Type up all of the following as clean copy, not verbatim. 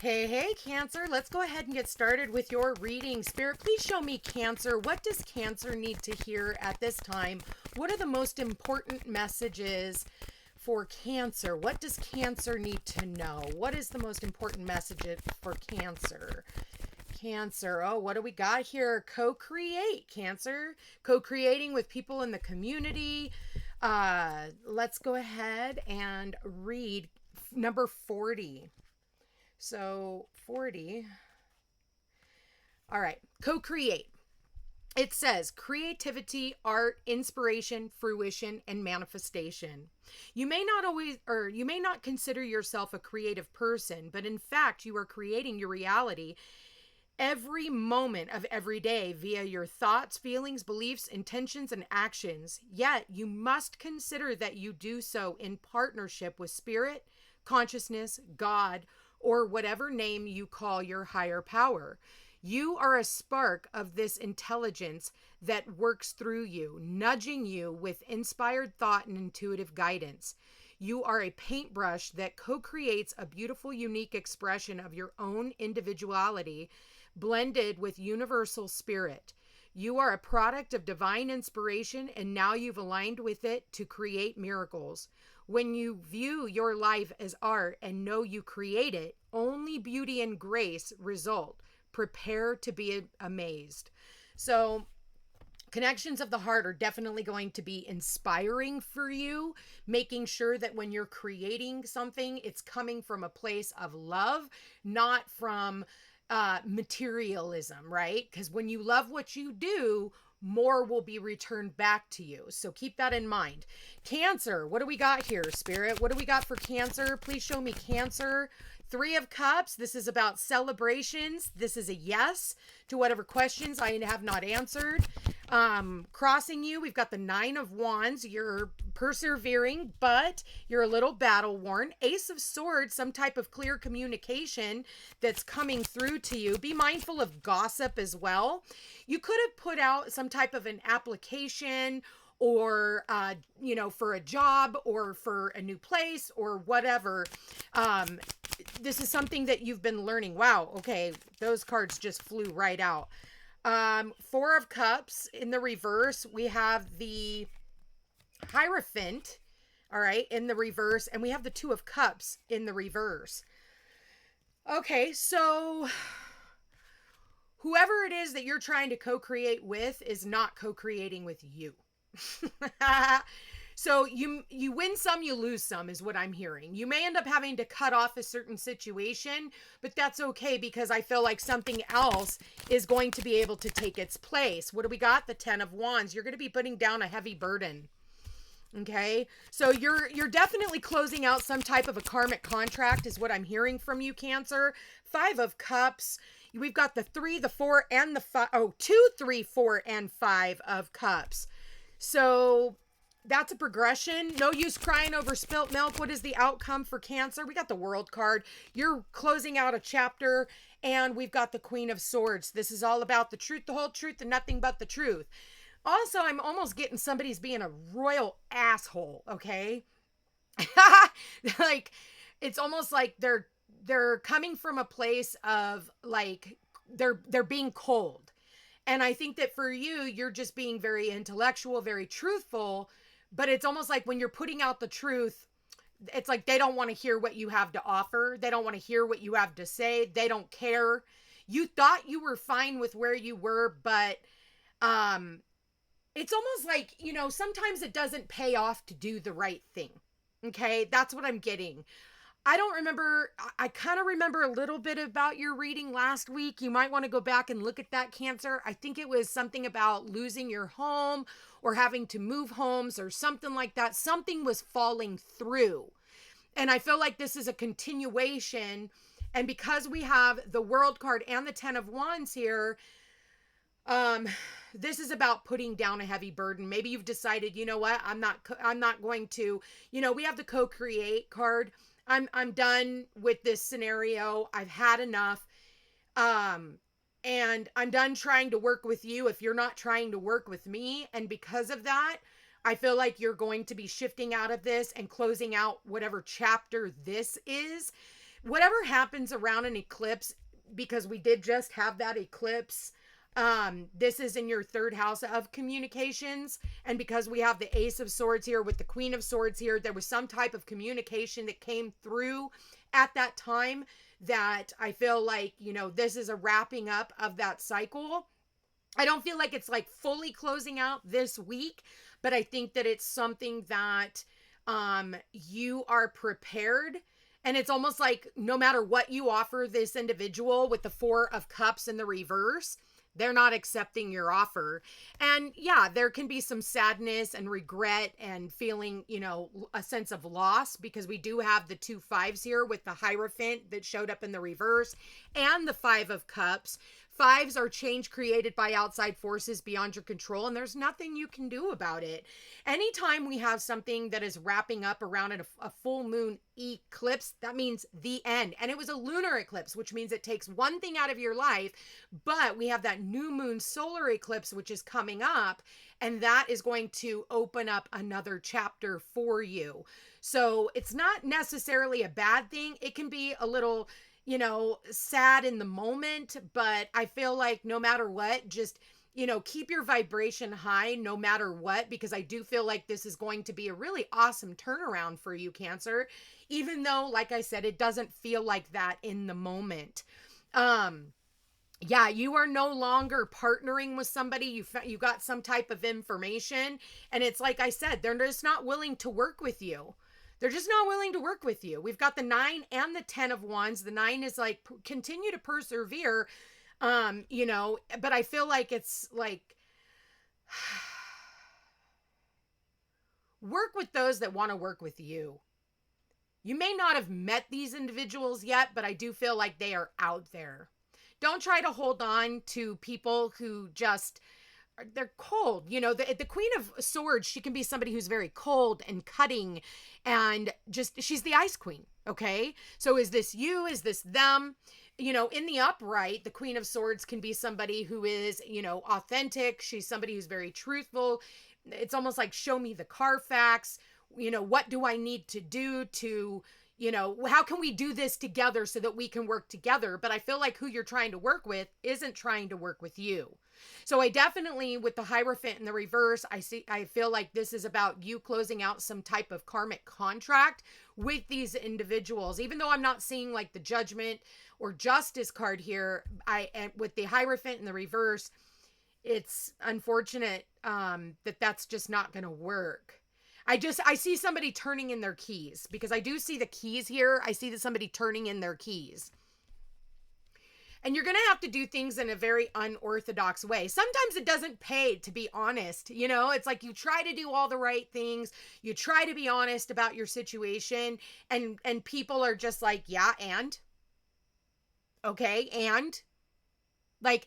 Hey, hey, Cancer. Let's go ahead and get started with your reading. Spirit, please show me Cancer. What does Cancer need to hear at this time? What are the most important messages for Cancer? What does Cancer need to know? What is the most important message for Cancer? Cancer. Oh, what do we got here? Co-create, Cancer. Co-creating with people in the community. Let's go ahead and read number 40. So 40. All right. Co-create. It says creativity, art, inspiration, fruition, and manifestation. You may not consider yourself a creative person, but in fact, you are creating your reality every moment of every day via your thoughts, feelings, beliefs, intentions, and actions. Yet you must consider that you do so in partnership with spirit, consciousness, God, or whatever name you call your higher power. You are a spark of this intelligence that works through you, nudging you with inspired thought and intuitive guidance. You are a paintbrush that co-creates a beautiful, unique expression of your own individuality, blended with universal spirit. You are a product of divine inspiration, and now you've aligned with it to create miracles. When you view your life as art and know you create it, only beauty and grace result. Prepare to be amazed. So, connections of the heart are definitely going to be inspiring for you, making sure that when you're creating something, it's coming from a place of love, not from materialism, right? Because when you love what you do, more will be returned back to you. So keep that in mind. Cancer, what do we got here, Spirit? What do we got for Cancer? Please show me Cancer. 3 of Cups. This is about celebrations. This is a yes to whatever questions I have not answered. Crossing you, we've got the 9 of Wands. You're persevering, but you're a little battle worn. Ace of Swords, some type of clear communication that's coming through to you. Be mindful of gossip as well. You could have put out some type of an application or, for a job or for a new place or whatever. This is something that you've been learning. Wow. Okay. Those cards just flew right out. 4 of Cups in the reverse. We have the Hierophant, all right, in the reverse, and we have the 2 of Cups in the reverse. Okay, so whoever it is that you're trying to co-create with is not co-creating with you. So you win some, you lose some is what I'm hearing. You may end up having to cut off a certain situation, but that's okay because I feel like something else is going to be able to take its place. What do we got? The 10 of Wands. You're going to be putting down a heavy burden. Okay, so you're definitely closing out some type of a karmic contract is what I'm hearing from you, Cancer. 5 of Cups. We've got the 3, the 4, and the 5. Oh, 2, 3, 4, and 5 of Cups. So that's a progression. No use crying over spilt milk. What is the outcome for Cancer? We got the World card. You're closing out a chapter, and we've got the Queen of Swords. This is all about the truth, the whole truth, and nothing but the truth. Also, I'm almost getting somebody's being a royal asshole, okay? Like, it's almost like they're coming from a place of, like, they're being cold. And I think that for you, you're just being very intellectual, very truthful, but it's almost like when you're putting out the truth, it's like they don't want to hear what you have to offer. They don't want to hear what you have to say. They don't care. You thought you were fine with where you were, but it's almost like, sometimes it doesn't pay off to do the right thing. Okay, that's what I'm getting. I don't remember. I kind of remember a little bit about your reading last week. You might want to go back and look at that, Cancer. I think it was something about losing your home or having to move homes or something like that. Something was falling through. And I feel like this is a continuation. And because we have the World card and the 10 of Wands here, this is about putting down a heavy burden. Maybe you've decided, you know what? I'm not going to, we have the co-create card. I'm done with this scenario. I've had enough. And I'm done trying to work with you if you're not trying to work with me. And because of that, I feel like you're going to be shifting out of this and closing out whatever chapter this is. whatever happens around an eclipse, because we did just have that eclipse, this is in your third house of communications, and because we have the Ace of Swords here with the Queen of Swords here, there was some type of communication that came through at that time that I feel like, you know, this is a wrapping up of that cycle. I don't feel like it's like fully closing out this week, but I think that it's something that you are prepared. And it's almost like no matter what you offer this individual with the Four of Cups in the reverse, they're not accepting your offer. And yeah, there can be some sadness and regret and feeling, you know, a sense of loss, because we do have the 2 5s here with the Hierophant that showed up in the reverse and the 5 of Cups. 5s are change created by outside forces beyond your control, and there's nothing you can do about it. Anytime we have something that is wrapping up around a full moon eclipse, that means the end. And it was a lunar eclipse, which means it takes one thing out of your life, but we have that new moon solar eclipse, which is coming up, and that is going to open up another chapter for you. So it's not necessarily a bad thing. It can be a little, you know, sad in the moment, but I feel like no matter what, just, you know, keep your vibration high no matter what, because I do feel like this is going to be a really awesome turnaround for you, Cancer, even though, like I said, it doesn't feel like that in the moment. Yeah, you are no longer partnering with somebody. You got some type of information, and it's like I said, they're just not willing to work with you. They're just not willing to work with you. We've got the 9 and the 10 of Wands. The 9 is like, continue to persevere, you know, but I feel like it's like, work with those that want to work with you. You may not have met these individuals yet, but I do feel like they are out there. Don't try to hold on to people who just, they're cold. You know, the Queen of Swords, she can be somebody who's very cold and cutting, and just, she's the ice queen. Okay. So is this you? Is this them? You know, in the upright, the Queen of Swords can be somebody who is, you know, authentic. She's somebody who's very truthful. It's almost like, show me the Carfax. You know, what do I need to do to, you know, how can we do this together so that we can work together? But I feel like who you're trying to work with isn't trying to work with you. So I definitely, with the Hierophant in the reverse, I feel like this is about you closing out some type of karmic contract with these individuals. Even though I'm not seeing like the Judgment or Justice card here, and with the Hierophant in the reverse, it's unfortunate that's just not going to work. I see somebody turning in their keys, because I do see the keys here. I see that somebody turning in their keys. And you're going to have to do things in a very unorthodox way. Sometimes it doesn't pay to be honest. You know, it's like you try to do all the right things. You try to be honest about your situation, and people are just like, yeah, and? Okay, and? Like,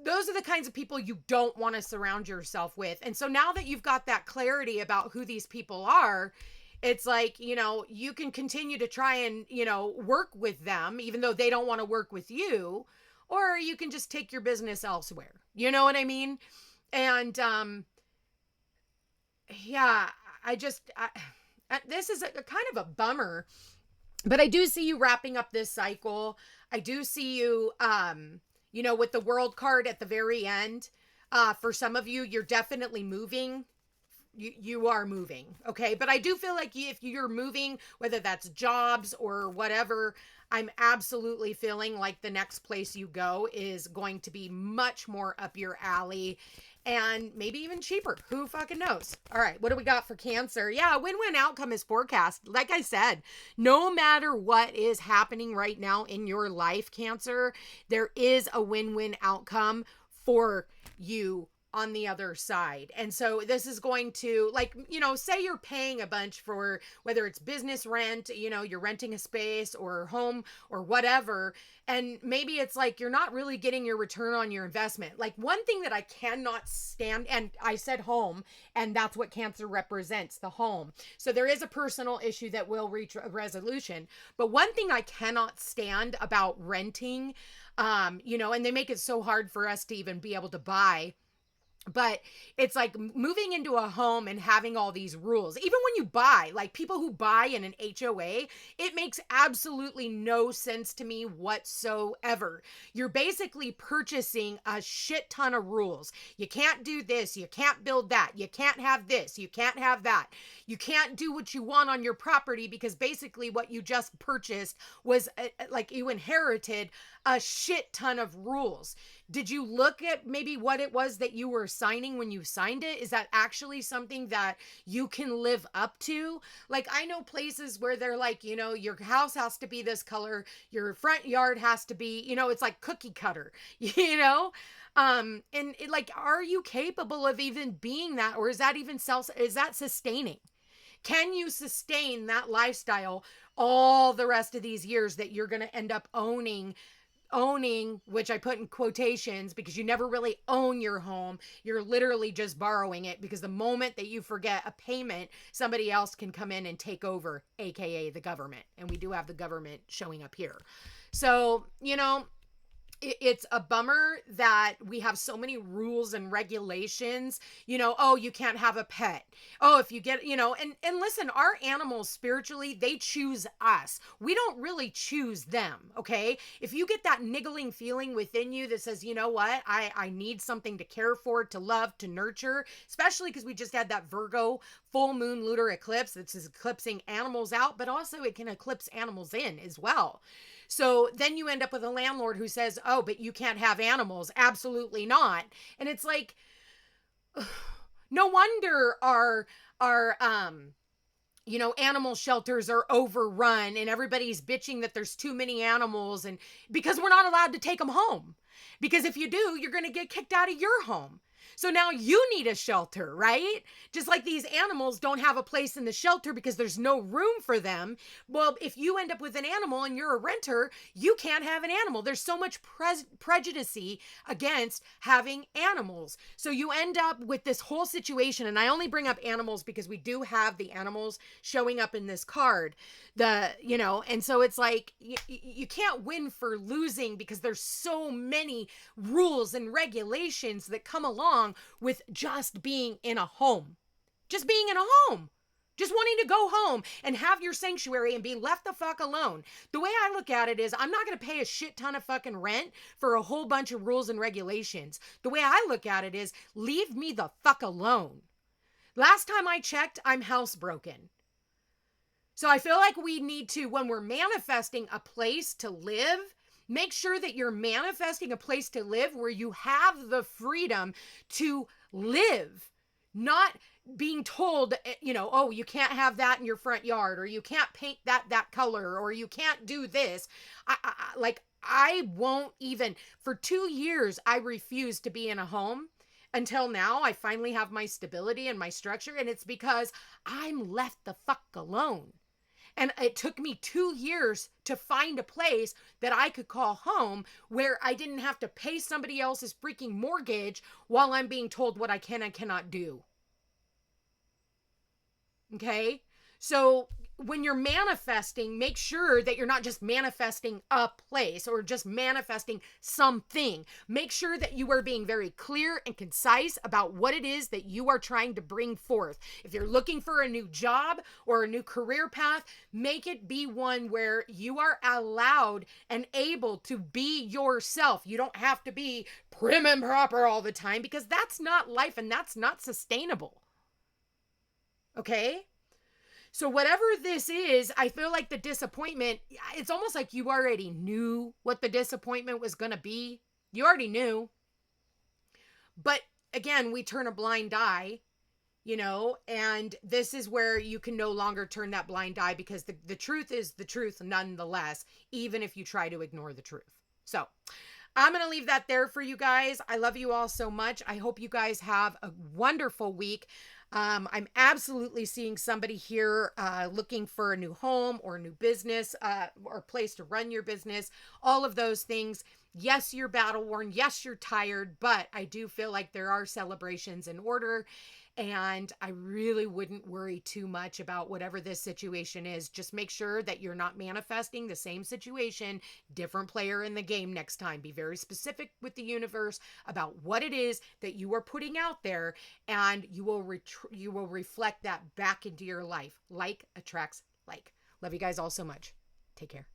those are the kinds of people you don't want to surround yourself with. And so now that you've got that clarity about who these people are, it's like, you know, you can continue to try and, you know, work with them, even though they don't want to work with you, or you can just take your business elsewhere. You know what I mean? And, yeah, this is a kind of a bummer, but I do see you wrapping up this cycle. I do see you, you know, with the World card at the very end. For some of you, you're definitely moving. You are moving, okay? But I do feel like if you're moving, whether that's jobs or whatever, I'm absolutely feeling like the next place you go is going to be much more up your alley, and maybe even cheaper. Who fucking knows? All right, what do we got for Cancer? Yeah, win-win outcome is forecast. Like I said, no matter what is happening right now in your life, Cancer, there is a win-win outcome for you on the other side. And so this is going to, like, you know, say you're paying a bunch for whether it's business rent, you know, you're renting a space or home or whatever, and maybe it's like you're not really getting your return on your investment. Like, one thing that I cannot stand, and I said home, and that's what Cancer represents, the home. So there is a personal issue that will reach a resolution. But one thing I cannot stand about renting, you know, and they make it so hard for us to even be able to buy, But it's like moving into a home and having all these rules. Even when you buy, like people who buy in an HOA, it makes absolutely no sense to me whatsoever. You're basically purchasing a shit ton of rules. You can't do this. You can't build that. You can't have this. You can't have that. You can't do what you want on your property because basically what you just purchased was like you inherited a shit ton of rules. Did you look at maybe what it was that you were signing when you signed it? Is that actually something that you can live up to? Like, I know places where they're like, you know, your house has to be this color, your front yard has to be, you know, it's like cookie cutter, you know? And it, like, are you capable of even being that? Or is that even is that sustaining? Can you sustain that lifestyle all the rest of these years that you're going to end up owning, which I put in quotations because you never really own your home. You're literally just borrowing it because the moment that you forget a payment, somebody else can come in and take over, AKA the government. And we do have the government showing up here. So, you know, it's a bummer that we have so many rules and regulations, you know, oh, you can't have a pet. Oh, if you get, you know, and listen, our animals spiritually, they choose us. We don't really choose them. Okay. If you get that niggling feeling within you that says, you know what, I need something to care for, to love, to nurture, especially because we just had that Virgo full moon lunar eclipse that's eclipsing animals out, but also it can eclipse animals in as well. So then you end up with a landlord who says, oh, but you can't have animals. Absolutely not. And it's like, no wonder our you know, animal shelters are overrun and everybody's bitching that there's too many animals, and because we're not allowed to take them home. Because if you do, you're going to get kicked out of your home. So now you need a shelter, right? Just like these animals don't have a place in the shelter because there's no room for them. Well, if you end up with an animal and you're a renter, you can't have an animal. There's so much prejudice against having animals. So you end up with this whole situation. And I only bring up animals because we do have the animals showing up in this card. You know, and so it's like you can't win for losing because there's so many rules and regulations that come along with just being in a home. Just being in a home. Just wanting to go home and have your sanctuary and be left the fuck alone. The way I look at it is I'm not going to pay a shit ton of fucking rent for a whole bunch of rules and regulations. The way I look at it is leave me the fuck alone. Last time I checked, I'm housebroken. So I feel like we need to, when we're manifesting a place to live, make sure that you're manifesting a place to live where you have the freedom to live, not being told, you know, oh, you can't have that in your front yard, or you can't paint that color, or you can't do this. I won't even, for 2 years, I refused to be in a home. Until now, I finally have my stability and my structure, and it's because I'm left the fuck alone. And it took me 2 years to find a place that I could call home where I didn't have to pay somebody else's freaking mortgage while I'm being told what I can and cannot do. Okay? So when you're manifesting, make sure that you're not just manifesting a place or just manifesting something. Make sure that you are being very clear and concise about what it is that you are trying to bring forth. If you're looking for a new job or a new career path, make it be one where you are allowed and able to be yourself. You don't have to be prim and proper all the time because that's not life and that's not sustainable. Okay? So whatever this is, I feel like the disappointment, it's almost like you already knew what the disappointment was going to be. You already knew. But again, we turn a blind eye, you know, and this is where you can no longer turn that blind eye because the truth is the truth nonetheless, even if you try to ignore the truth. So I'm going to leave that there for you guys. I love you all so much. I hope you guys have a wonderful week. I'm absolutely seeing somebody here looking for a new home or a new business or place to run your business, all of those things. Yes, you're battle worn. Yes, you're tired, but I do feel like there are celebrations in order. And I really wouldn't worry too much about whatever this situation is. Just make sure that you're not manifesting the same situation, different player in the game next time. Be very specific with the universe about what it is that you are putting out there, and you will reflect that back into your life. Like attracts like. Love you guys all so much. Take care.